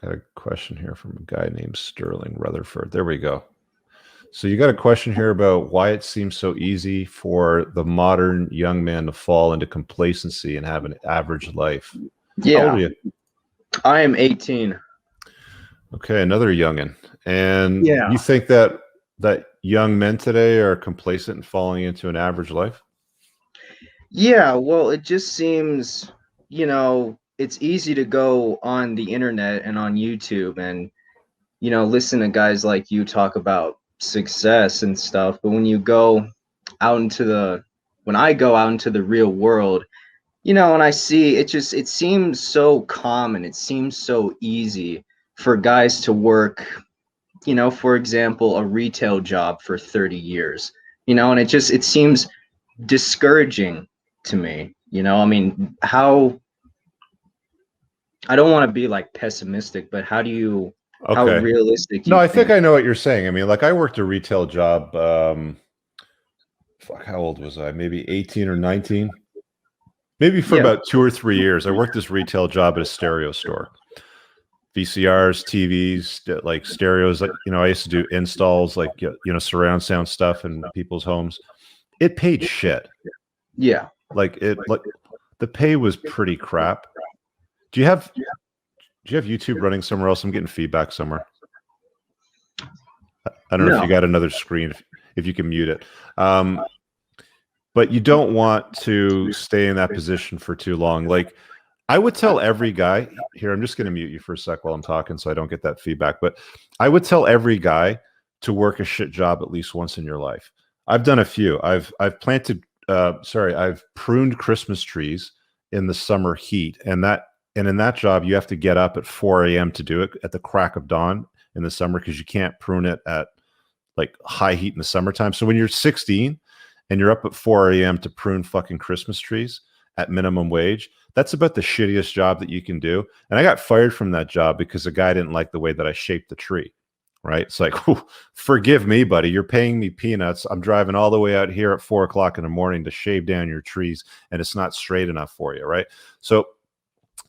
Got a question here from a guy named Sterling Rutherford. There we go. So you got a question here about why it seems so easy for the modern young man to fall into complacency and have an average life. How old are Yeah, you? I am 18. Okay, another youngin. And Yeah. you think that young men today are complacent and falling into an average life? Yeah, well, it just seems, it's easy to go on the internet and on YouTube and, listen to guys like you talk about success and stuff. But out into the, when I go out into the real world, and I see it seems so common. It seems so easy for guys to work, for example, a retail job for 30 years, and it seems discouraging to me. I mean, I don't want to be like pessimistic, but how Okay. realistic No, you I think think? I know what you're saying. I mean, like I worked a retail job. Fuck, how old was I? Maybe 18 or 19. Maybe for Yeah. about 2 or 3 years. I worked this retail job at a stereo store. VCRs, TVs, like stereos. Like, I used to do installs, like, surround sound stuff in people's homes. It paid shit. Yeah. Like the pay was pretty crap. Do you have YouTube running somewhere else? I'm getting feedback somewhere. I don't know if you No. got another screen, if you can mute it. But you don't want to stay in that position for too long. Like I would tell every guy here, I'm just going to mute you for a sec while I'm talking so I don't get that feedback. But I would tell every guy to work a shit job at least once in your life. I've done a few. I've pruned Christmas trees in the summer heat. And in that job, you have to get up at 4 a.m. to do it at the crack of dawn in the summer because you can't prune it at like high heat in the summertime. So when you're 16 and you're up at 4 a.m. to prune fucking Christmas trees at minimum wage, that's about the shittiest job that you can do. And I got fired from that job because the guy didn't like the way that I shaped the tree. Right. It's like, forgive me, buddy. You're paying me peanuts. I'm driving all the way out here at 4 o'clock in the morning to shave down your trees, and it's not straight enough for you. Right. So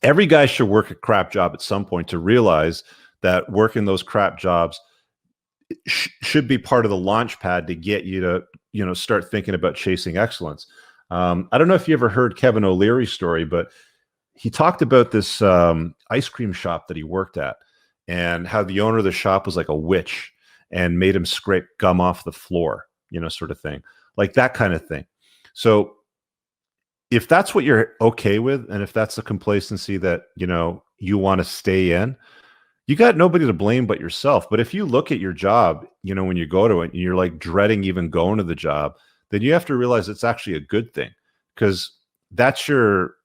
every guy should work a crap job at some point to realize that working those crap jobs should be part of the launch pad to get you to, start thinking about chasing excellence. I don't know if you ever heard Kevin O'Leary's story, but he talked about this ice cream shop that he worked at and how the owner of the shop was like a witch and made him scrape gum off the floor, sort of thing, like that kind of thing. So if that's what you're okay with, and if that's the complacency that, you want to stay in, you got nobody to blame but yourself. But if you look at your job, when you go to it and you're like dreading even going to the job, then you have to realize it's actually a good thing because that's your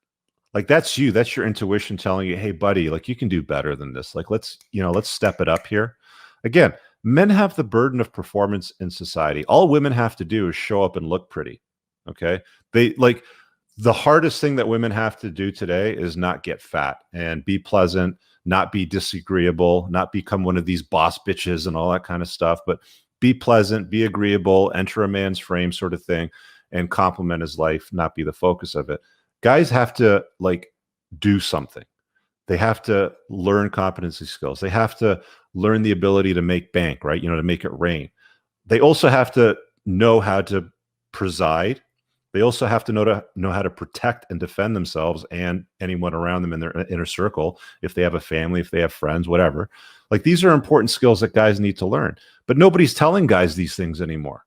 that's you. That's your intuition telling you, hey, buddy, like you can do better than this. Like, let's step it up here. Again, men have the burden of performance in society. All women have to do is show up and look pretty. Okay. The hardest thing that women have to do today is not get fat and be pleasant, not be disagreeable, not become one of these boss bitches and all that kind of stuff, but be pleasant, be agreeable, enter a man's frame sort of thing, and compliment his life, not be the focus of it. Guys have to do something. They have to learn competency skills. They have to learn the ability to make bank, right? To make it rain. They also have to know how to preside. They also have to know how to protect and defend themselves and anyone around them in their inner circle, if they have a family, if they have friends, whatever. Like these are important skills that guys need to learn. But nobody's telling guys these things anymore.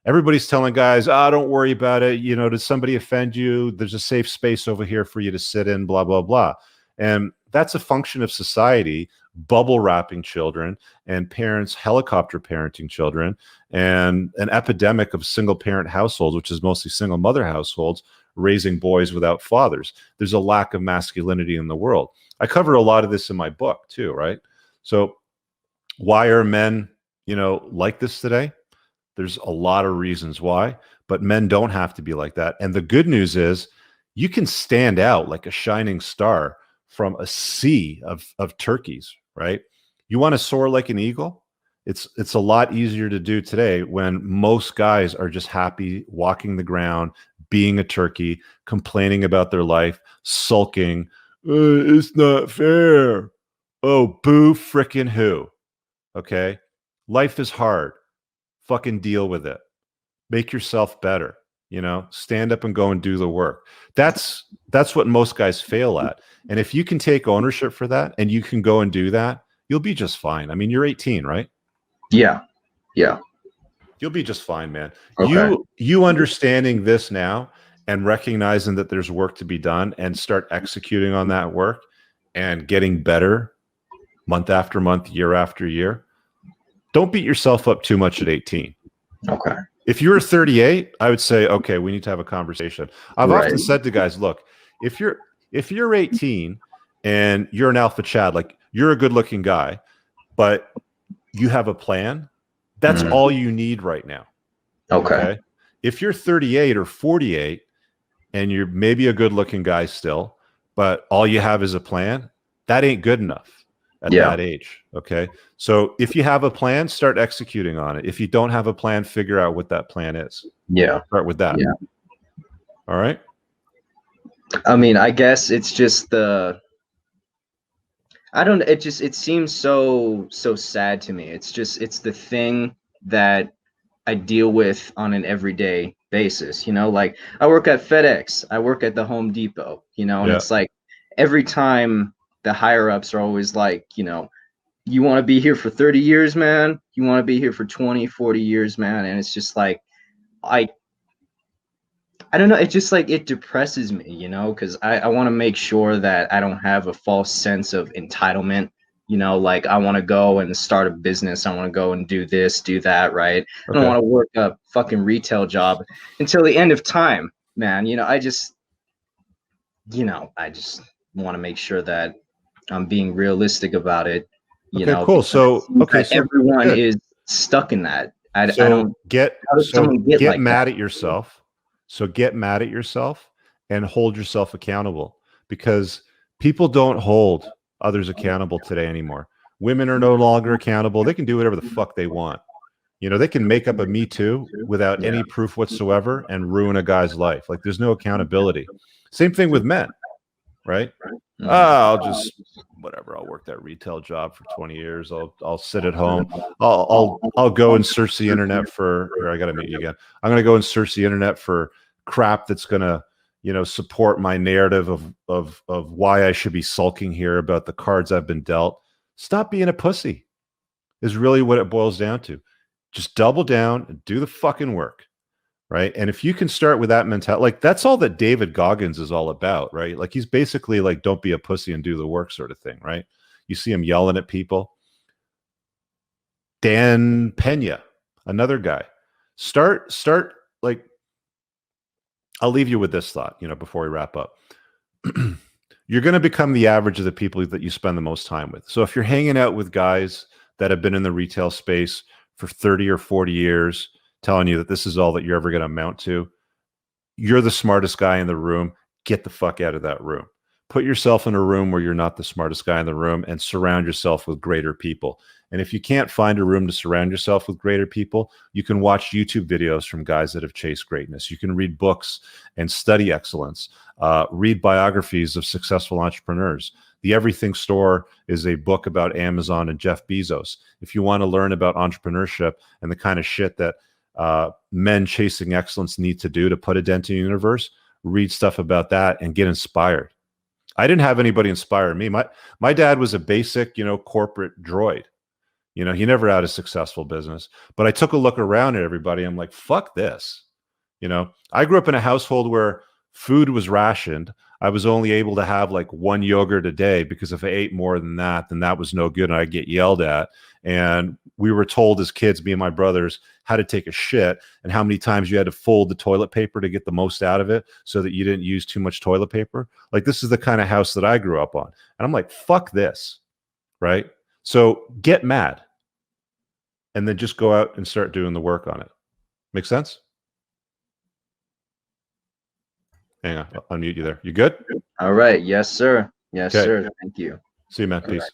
Everybody's telling guys, don't worry about it. Did somebody offend you? There's a safe space over here for you to sit in, blah, blah, blah. And that's a function of society bubble wrapping children and parents helicopter parenting children and an epidemic of single parent households, which is mostly single mother households, raising boys without fathers. There's a lack of masculinity in the world. I cover a lot of this in my book too, right? So why are men, like this today? There's a lot of reasons why, but men don't have to be like that. And the good news is you can stand out like a shining star from a sea of turkeys, right? You want to soar like an eagle? It's a lot easier to do today when most guys are just happy walking the ground, being a turkey, complaining about their life, sulking. It's not fair. Oh, boo frickin' who? Okay. Life is hard. Fucking deal with it. Make yourself better. Stand up and go and do the work. That's what most guys fail at. And if you can take ownership for that and you can go and do that, you'll be just fine. I mean, you're 18, right? Yeah. Yeah. You'll be just fine, man. Okay. You understanding this now and recognizing that there's work to be done and start executing on that work and getting better month after month, year after year. Don't beat yourself up too much at 18. Okay. If you're 38, I would say, okay, we need to have a conversation. I've Right. often said to guys, look, if you're 18 and you're an alpha Chad, like you're a good looking guy, but you have a plan, that's all you need right now. Okay. If you're 38 or 48 and you're maybe a good looking guy still, but all you have is a plan, that ain't good enough at that age. Okay. So if you have a plan, start executing on it. If you don't have a plan, figure out what that plan is. Yeah. Start with that. Yeah. All right. I mean, I guess it's just it seems so sad to me. It's the thing that I deal with on an everyday basis, like I work at FedEx, I work at the Home Depot, and it's like every time the higher ups are always like, you want to be here for 30 years, man. You want to be here for 20, 40 years, man. And it's just like, I don't know. It just like, it depresses me, because I want to make sure that I don't have a false sense of entitlement. Like I want to go and start a business. I want to go and do this, do that, right? I don't want to work a fucking retail job until the end of time, man. I just want to make sure that I'm being realistic about it. Cool. So everyone is stuck in that. I don't get like mad that? at yourself. So get mad at yourself and hold yourself accountable, because people don't hold others accountable today anymore. Women are no longer accountable. They can do whatever the fuck they want. They can make up a Me Too without any proof whatsoever and ruin a guy's life. Like there's no accountability. Same thing with men, right? I'll just whatever. I'll work that retail job for 20 years. I'll sit at home. I'll go and search the internet for. Here, I got to meet you again. I'm going to go and search the internet for crap that's going to, support my narrative of why I should be sulking here about the cards I've been dealt. Stop being a pussy is really what it boils down to. Just double down and do the fucking work. Right. And if you can start with that mentality, like that's all that David Goggins is all about, right? Like he's basically like, don't be a pussy and do the work sort of thing, right? You see him yelling at people. Dan Pena, another guy. Start like, I'll leave you with this thought, before we wrap up. You're going to become the average of the people that you spend the most time with. So if you're hanging out with guys that have been in the retail space for 30 or 40 years, telling you that this is all that you're ever going to amount to, you're the smartest guy in the room. Get the fuck out of that room. Put yourself in a room where you're not the smartest guy in the room and surround yourself with greater people. And if you can't find a room to surround yourself with greater people, you can watch YouTube videos from guys that have chased greatness. You can read books and study excellence. Read biographies of successful entrepreneurs. The Everything Store is a book about Amazon and Jeff Bezos. If you want to learn about entrepreneurship and the kind of shit that men chasing excellence need to do to put a dent in the universe, read stuff about that and get inspired. I didn't have anybody inspire me. My dad was a basic, corporate droid. He never had a successful business, but I took a look around at everybody. I'm like, fuck this. I grew up in a household where food was rationed. I was only able to have like one yogurt a day because if I ate more than that, then that was no good and I'd get yelled at. And we were told as kids, me and my brothers, how to take a shit and how many times you had to fold the toilet paper to get the most out of it so that you didn't use too much toilet paper. Like this is the kind of house that I grew up on. And I'm like, fuck this. Right? So get mad and then just go out and start doing the work on it. Make sense? Hang on, I'll unmute you there. You good? All right. Yes, sir. Yes, sir. Thank you. See you, man. Peace.